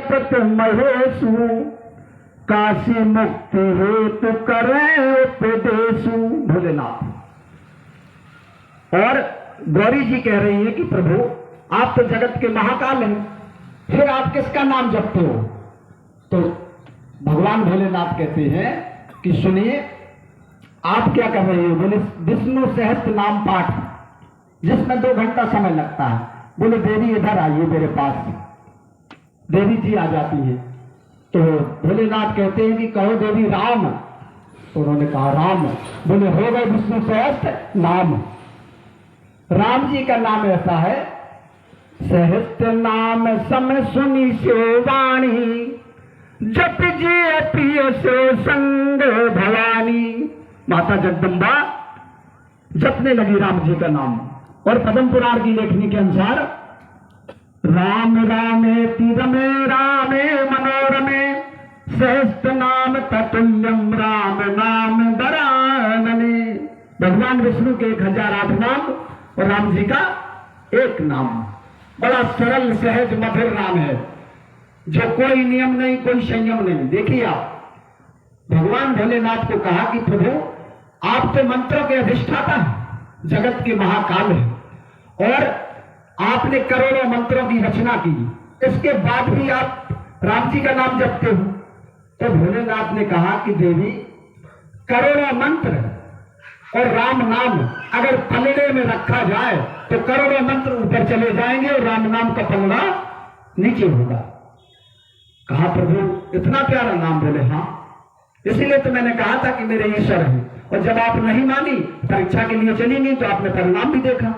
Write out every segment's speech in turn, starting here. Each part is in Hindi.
जपत महेशु, काशी मुक्ति हेतु करे उपदेशु। भोलेनाथ। और गौरी जी कह रही है कि प्रभु आप तो जगत के महाकाल हैं, फिर आप किसका नाम जपते हो? तो भगवान भोलेनाथ कहते हैं कि सुनिए, आप क्या कर रहे हो? बोले विष्णु सहस्त्र नाम पाठ, जिसमें 2 घंटा समय लगता है। बोले देवी इधर आइए मेरे पास। देवी जी आ जाती है तो भोलेनाथ कहते हैं कि कहो देवी राम। तो उन्होंने कहा राम। बोले हो गए विष्णु सहस्त्र नाम। राम जी का नाम ऐसा है, सहस्त्र नाम सम सुनी सो वाणी, जप जे प्रिय सो संग भवानी। माता जगदम्बा जपने लगी राम जी का नाम। और पद्म पुराण की लेखनी के अनुसार राम रामेति रमे रामे मनोरमे, सहस्त्र नाम ततुल्यम राम नाम दरानने। भगवान विष्णु के 1008 नाम और राम जी का एक नाम। बड़ा सरल सहज मधुर नाम है, जो कोई नियम नहीं, कोई संयम नहीं। देखिए आप, भगवान भोलेनाथ को कहा कि प्रभु आप तो मंत्रों के अधिष्ठाता हैं, जगत के महाकाल हैं, और आपने करोड़ों मंत्रों की रचना की, इसके बाद भी आप राम जी का नाम जपते हो। तो भोलेनाथ ने कहा कि देवी, करोड़ों मंत्र और राम नाम अगर पलड़े में रखा जाए तो करोड़ों मंत्र ऊपर चले जाएंगे और राम नाम का पलड़ा नीचे होगा। कहा प्रभु इतना प्यारा नाम? बोले हाँ, इसीलिए तो मैंने कहा था कि मेरे ईश्वर हैं। और जब आप नहीं मानी, परीक्षा के लिए चली गई, तो आपने परिणाम भी देखा।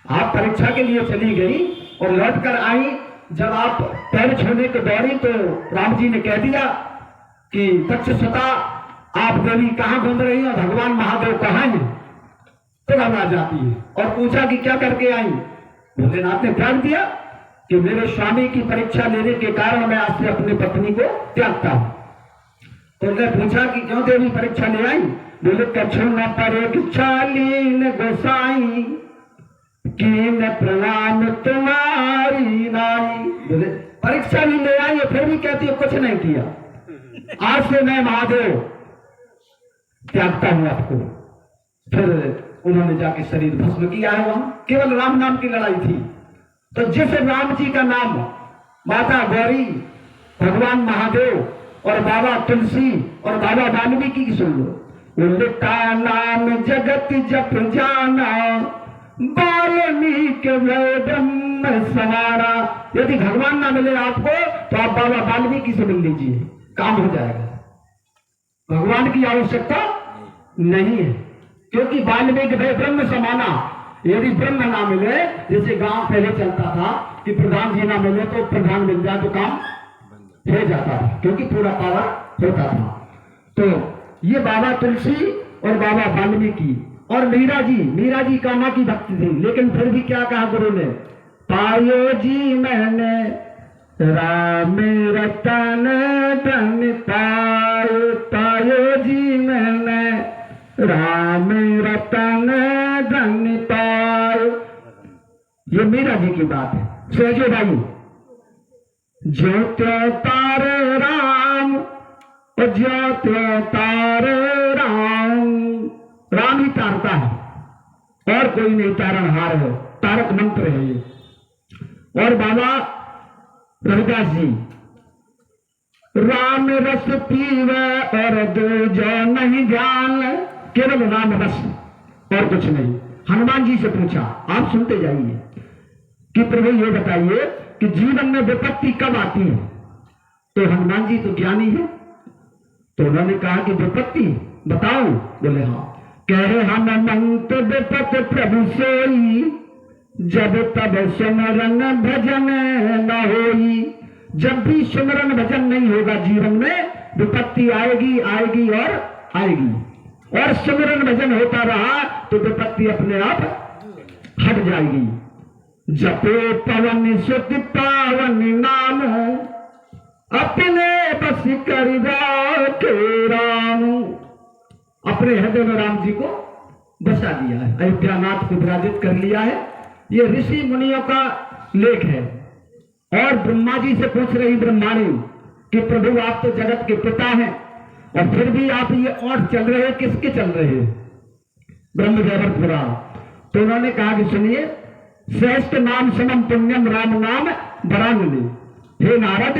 आप परीक्षा के लिए चली गई और लौट कर आई, जब आप पैर छूने को दौड़ी तो राम जी ने कह दिया कि तक्षसुता आप देवी कहां घूम रही हैं, भगवान महादेव कहां हैं? तो घबरा जाती है और पूछा कि क्या करके आई? भोलेनाथ ने त्याग दिया कि मेरे स्वामी की परीक्षा लेने के कारण मैं आज से अपनी पत्नी को त्यागता हूं। तो उन्होंने पूछा कि क्यों देवी परीक्षा ले आई? बोले कछु न परीक्षालीन गोसाई, कीन प्रणाम तुम्हारी नाई। बोले परीक्षा भी ले आई है, फिर भी कहती है कुछ नहीं किया, आज से मैं महादेव त्यागता हूं आपको। फिर उन्होंने जाके शरीर भस्म किया है। वहां केवल राम नाम की लड़ाई थी। तो जिस राम जी का नाम माता गौरी, भगवान महादेव और बाबा तुलसी और बाबा वाल्मीकि की सुन लो। उल्टा नाम जगत जप जाना, वाल्मीकि ब्रह्म सवारा। यदि भगवान ना मिले आपको तो आप बाबा वाल्मीकि से मिल लीजिए, काम हो जाएगा। भगवान की आवश्यकता नहीं है, क्योंकि वाल्मीकि ब्रह्म समाना। यदि ब्रह्म ना मिले, जैसे गांव पहले चलता था कि प्रधान जी ना मिले तो प्रधान मिल जाए तो काम हो जाता था, क्योंकि पूरा पावर होता था। तो ये बाबा तुलसी और बाबा वाल्मीकि और मीरा जी कान्हा की भक्ति थी, लेकिन फिर भी क्या कहा गुरु ने? पायो जी मैंने राम रतन धन पायो, पायो जी मैंने राम रतन धन पायो। ये मीरा जी की बात है। सहजो भाई, जो त्यो तारे राम और जो त्यो तारे राम, राम ही तारता है और कोई नहीं तारणहार है, तारक मंत्र है ये। और बाबा रविदास जी, राम रस पीवे और दूजा नहीं ध्यान, केवल राम रस और कुछ नहीं। हनुमान जी से पूछा, आप सुनते जाइए, कि प्रभु ये बताइए कि जीवन में विपत्ति कब आती है? तो हनुमान जी तो ज्ञानी है, तो उन्होंने कहा कि विपत्ति बताओ। बोले हाँ। कहे हनुमंत विपत प्रभु सोई, जब तब सुमरन भजन न होई। जब भी सुमरन भजन नहीं होगा जीवन में, विपत्ति आएगी आएगी और आएगी। और सुमरन भजन होता रहा तो विपत्ति अपने आप हट जाएगी। जपे पवन सुत पावन नाम, अपने बस कर राखे राम। अपने हृदय में राम जी को बसा दिया है, अयोध्यानाथ को विराजित कर लिया है। ये ऋषि मुनियों का लेख है। और ब्रह्मा जी से पूछ रही ब्रह्माणी कि प्रभु आप तो जगत के पिता हैं और फिर भी आप ये और चल रहे हैं, किसके चल रहे हैं? ब्रह्म वैवर्त पुराण। तो उन्होंने कहा कि सुनिए, श्रेष्ठ नाम समम पुण्यम राम नाम वरानने। हे नारद,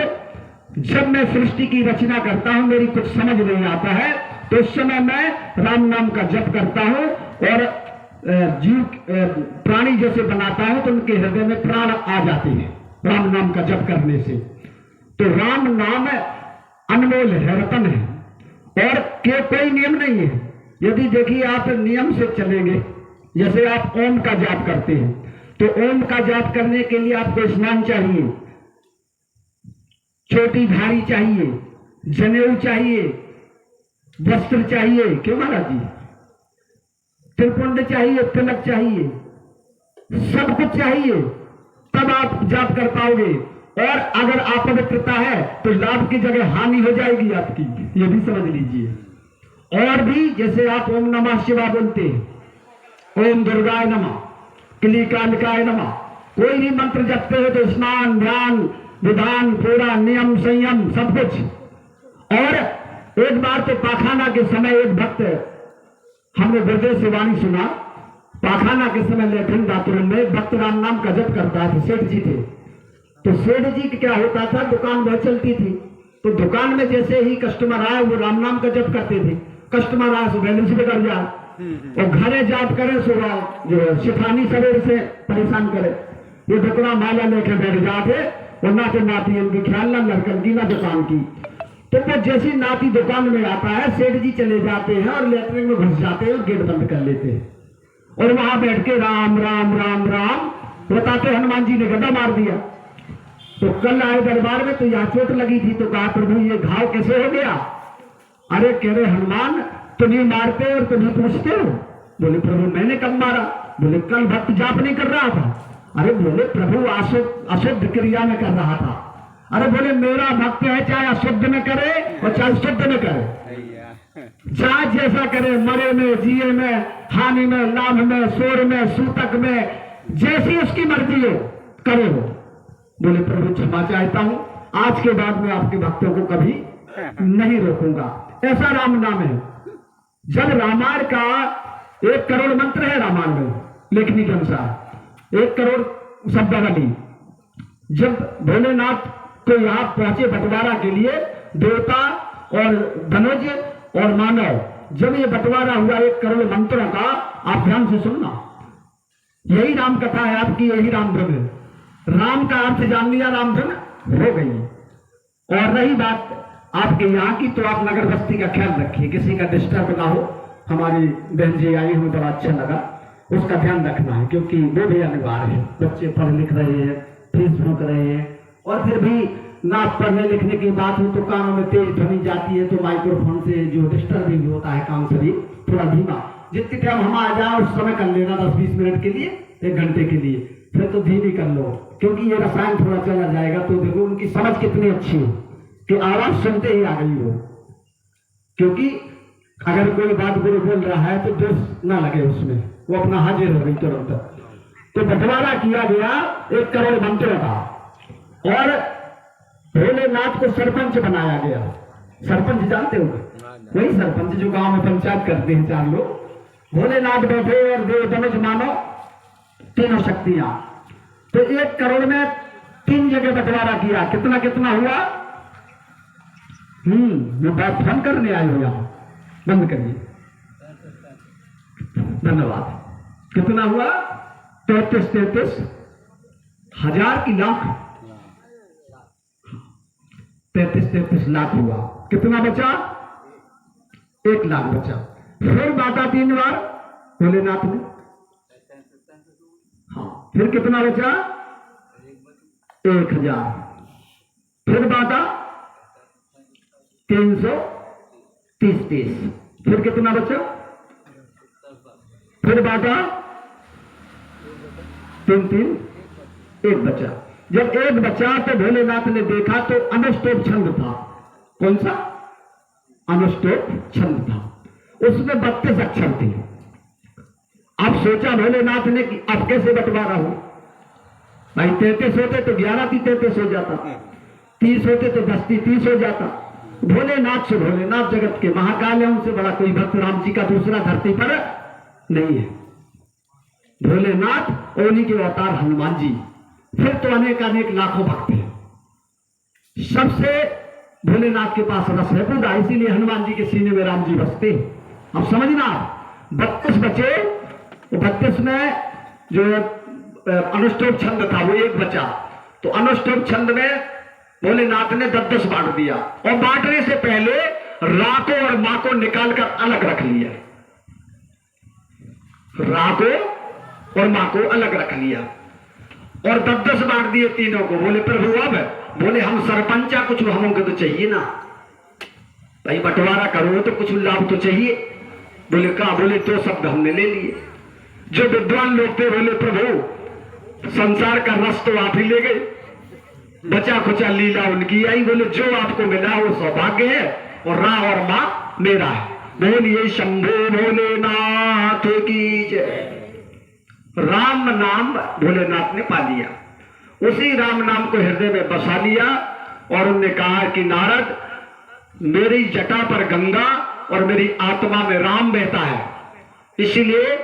जब मैं सृष्टि की रचना करता हूं, मेरी कुछ समझ नहीं आता है, तो उस समय मैं राम नाम का जप करता हूं और जीव प्राणी जैसे बनाता हूं तो उनके हृदय में प्राण आ जाते हैं राम नाम का जप करने से। तो राम नाम अनमोल है, रतन है और के कोई नियम नहीं है। यदि देखिए आप नियम से चलेंगे, जैसे आप ओम का जाप करते हैं, तो ओम का जाप करने के लिए आपको स्नान चाहिए, चोटी धारी चाहिए, जनेऊ चाहिए, वस्त्र चाहिए, क्यों महाराज जी, त्रिपुंड चाहिए, तिलक चाहिए, सब कुछ चाहिए, तब आप जाप कर पाओगे। और अगर अपवित्रता है तो लाभ की जगह हानि हो जाएगी आपकी, ये भी समझ लीजिए। और भी जैसे आप ओम नमः शिवाय बोलते हैं, ओम दुर्गाय नमः, क्लीकालिकाय नमः, कोई भी मंत्र जपते हो तो स्नान, ध्यान, विधान, पूरा नियम, संयम, सब कुछ। और एक बार तो पाखाना के समय एक भक्त, हमने गुरुदेव से वाणी सुना, पाखाना के समय लेट्रिन बाथरूम में भक्त राम नाम का जप करता था, सेठ जी थे। तो सेठ जी का क्या होता था, दुकान बहुत चलती थी, तो दुकान में जैसे ही कस्टमर आए वो राम नाम का जप करते थे। कस्टमर आए तो बैलेंस भी कर जाए और घरे जाप करे, सुबह जो शिफानी सवेर से परेशान करे, ये दुकड़ा माला लेके बैठ जाते और ना तो नाती उनकी ख्याल ना लड़कन की ना दुकान की। तो वो जैसी नाती दुकान में आता है, सेठ जी चले जाते हैं और लेटरिन में घुस जाते हैं और गेट बंद कर लेते हैं और वहां बैठ के राम राम राम राम बताते, हनुमान जी ने गदा मार दिया। तो कल आए दरबार में तो यहाँ चोट लगी थी, तो कहा प्रभु ये घाव कैसे हो गया? अरे कह रहे हनुमान तुम ही मारते और तुम ही पूछते हो। बोले प्रभु मैंने कब मारा? बोले कल भक्त जाप नहीं कर रहा था। अरे बोले प्रभु अशुद्ध क्रिया में कर रहा था। अरे बोले मेरा भक्त है, चाहे अशुद्ध में करे और चाहे शुद्ध में करे, चाहे जैसा करे, मरे में, जिए में, हानि में, लाभ में, शोर में, सूतक में, जैसी उसकी मर्जी हो करे हो। बोले प्रभु क्षमा चाहता हूं, आज के बाद मैं आपके भक्तों को कभी नहीं रोकूंगा। ऐसा राम नाम है। जब रामायण का 1 करोड़ मंत्र है, रामायण में लेखनी के अनुसार 1 करोड़ शब्दावली। जब भोलेनाथ को यहाँ पहुंचे बंटवारा के लिए, देवता और धनुज और मानव, जब ये बंटवारा हुआ 1 करोड़ मंत्रों का, आप ध्यान से सुनना, यही राम कथा है आपकी, यही रामधुन है। राम का अर्थ जान लिया, रामधुन हो गई। और रही बात आपके यहाँ की, तो आप नगर बस्ती का ख्याल रखिए, किसी का डिस्टर्ब ना हो। हमारी बहन जी आई, हमें बड़ा अच्छा लगा, उसका ध्यान रखना है, क्योंकि वो भी अनिवार्य है। बच्चे पढ़ लिख रहे हैं, फीस भुग रहे हैं, और फिर भी ना पढ़ने लिखने की बात हो तो कानों में तेज ध्वनि जाती है, तो माइक्रोफोन से जो डिस्टर्बिंग होता है काम सभी थोड़ा धीमा, जितने टाइम हम आ जाए उस समय कर लेना, 10-20 मिनट के लिए, 1 घंटे के लिए, फिर तो धीमी कर लो, क्योंकि ये रसायन थोड़ा चला जाएगा। तो देखो उनकी समझ कितनी अच्छी हो कि आवाज सुनते ही आ गई हो, क्योंकि अगर कोई बात गुरु बोल रहा है तो दोष ना लगे उसमें, वो अपना हाजिर हो गई तुरंत। तो बंटवारा किया गया 1 करोड़ मंत्रों का, और भोलेनाथ को सरपंच बनाया गया। सरपंच जानते हो, वही सरपंच जो गांव में पंचायत करते हैं 4 लोग। भोलेनाथ बैठे और देव धनुष मानो तीनों शक्तियां। तो 1 करोड़ में 3 जगह बंटवारा किया। कितना कितना हुआ? मैं बात फोन करने आए हो, यहां बंद करिए, धन्यवाद। कितना हुआ? 33 हजार की लाख, 33 लाख हुआ। कितना बचा? 1 लाख बचा। फिर बांटा 3 बार भोलेनाथ ने। हाँ, फिर कितना बचा? 1000। फिर बांटा 330। फिर कितना बचा? फिर बांटा 3, 1 बचा। जब 1 बचा तो भोलेनाथ ने देखा तो अनुष्टोप छंद था। कौन सा? अनुष्टोप छंद था, उसमें 32 अक्षर थे। अब सोचा भोलेनाथ ने कि अब कैसे बंटवारा हो, भाई 33 होते तो 11 थी 33 हो जाता, 30 होते तो 10 थी 30 हो जाता। भोलेनाथ से भोलेनाथ जगत के महाकाल है, उनसे बड़ा कोई भक्त राम जी का दूसरा धरती पर नहीं है। भोलेनाथ और उन्हीं के अवतार हनुमान जी, फिर तो अनेक अनेक लाखों भक्त हैं। सबसे भोलेनाथ के पास रस है पूरा, इसीलिए हनुमान जी के सीने में राम जी बसते। अब समझना 32 बचे, 32 में जो अनुष्टोप छंद था वो एक बचा, तो अनुष्टोप छंद में भोलेनाथ ने 10-10 बांट दिया, और बांटने से पहले रा को और मां को निकालकर अलग रख लिया। रा को और मां को अलग रख लिया और 10-10 बांट दिए तीनों को। बोले प्रभु अब बोले हम सरपंचा, कुछ हमको तो चाहिए ना भाई, बंटवारा करो तो कुछ लाभ तो चाहिए। बोले कहा, बोले 2 शब्द हमने ले लिए। जो विद्वान लोग थे बोले प्रभु संसार का रस तो आप ही ले गए, बचा खुचा लीला उनकी आई। बोले जो आपको मिला वो सौभाग्य है, और रा और मां मेरा है। बोलिए शंभो भोलेनाथ की जय। राम नाम भोलेनाथ ने पा लिया, उसी राम नाम को हृदय में बसा लिया, और उन्होंने कहा कि नारद मेरी जटा पर गंगा और मेरी आत्मा में राम बहता है, इसीलिए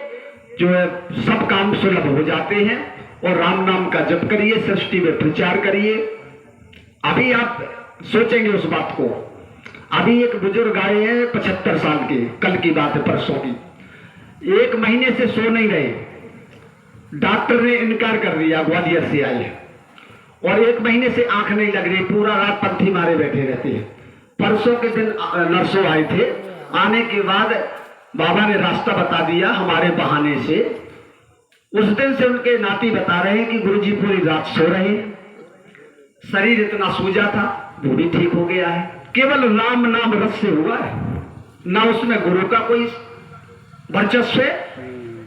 जो है सब काम सुलभ हो जाते हैं। और राम नाम का जप करिए, सृष्टि में प्रचार करिए। अभी आप सोचेंगे उस बात को। अभी एक बुजुर्ग आए हैं 75 साल के, कल की बात है परसों की, 1 महीने से सो नहीं रहे, डॉक्टर ने इनकार कर दिया, ग्वालियर से आए हैं, और 1 महीने से आंख नहीं लग रही, पूरा रात पंथी मारे बैठे रहते हैं। परसों के दिन नर्सों आए थे, आने के बाद बाबा ने रास्ता बता दिया हमारे बहाने से। उस दिन से उनके नाती बता रहे हैं कि गुरुजी पूरी रात सो रहे हैं, शरीर इतना सूजा था वो भी ठीक हो गया है, केवल राम नाम रस से हुआ है, ना उसमें गुरु का कोई वर्चस्व है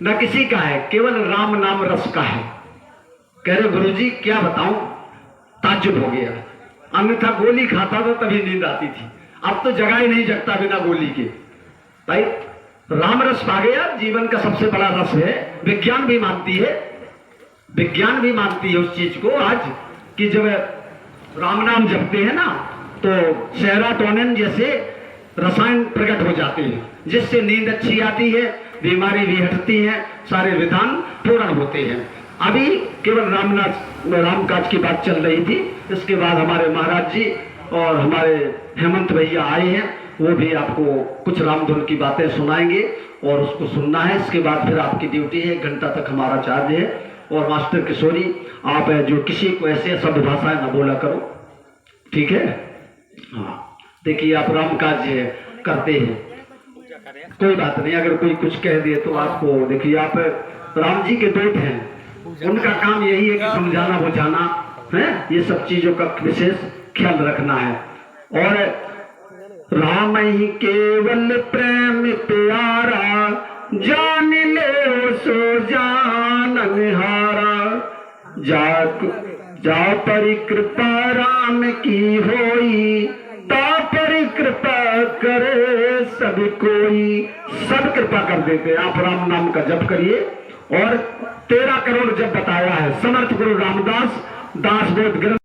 न किसी का है, केवल राम नाम रस का है। कह रहे गुरुजी क्या बताऊं, ताज्जुब हो गया, अन्यथा गोली खाता था तभी नींद आती थी, अब तो जगह ही नहीं जगता बिना गोली के। भाई राम रस पा गया, जीवन का सबसे बड़ा रस है। विज्ञान भी मानती है, विज्ञान भी मानती है उस चीज को आज, कि जब राम नाम जपते हैं ना तो सेरोटोनिन जैसे रसायन प्रकट हो जाते हैं, जिससे नींद अच्छी आती है, बीमारी भी हटती है, सारे विधान पूर्ण होते हैं। अभी केवल राम काज की बात चल रही थी, इसके बाद हमारे महाराज जी और हमारे हेमंत भैया आए हैं, वो भी आपको कुछ रामधुन की बातें सुनाएंगे और उसको सुनना है। इसके बाद फिर आपकी ड्यूटी है, 1 घंटा तक हमारा चार्ज है। और मास्टर किशोरी आप जो किसी को ऐसे शब्द भाषाएं ना बोला करो, ठीक है? हाँ देखिए आप राम काज करते हैं, कोई बात नहीं, अगर कोई कुछ कह दे तो आपको देखिए, आप राम जी के दूत हैं, उनका काम यही है कि समझाना बुझाना है, ये सब चीजों का विशेष ख्याल रखना है। और राम ही केवल प्रेम प्यारा, जान ले सो जाननहारा, जा परिकृपा राम की होई, ता परिकृपा करे सब कोई। सब कृपा कर देते। आप राम नाम का जप करिए, और 13 करोड़ जप बताया है समर्थ गुरु रामदास दास बोध ग्रंथ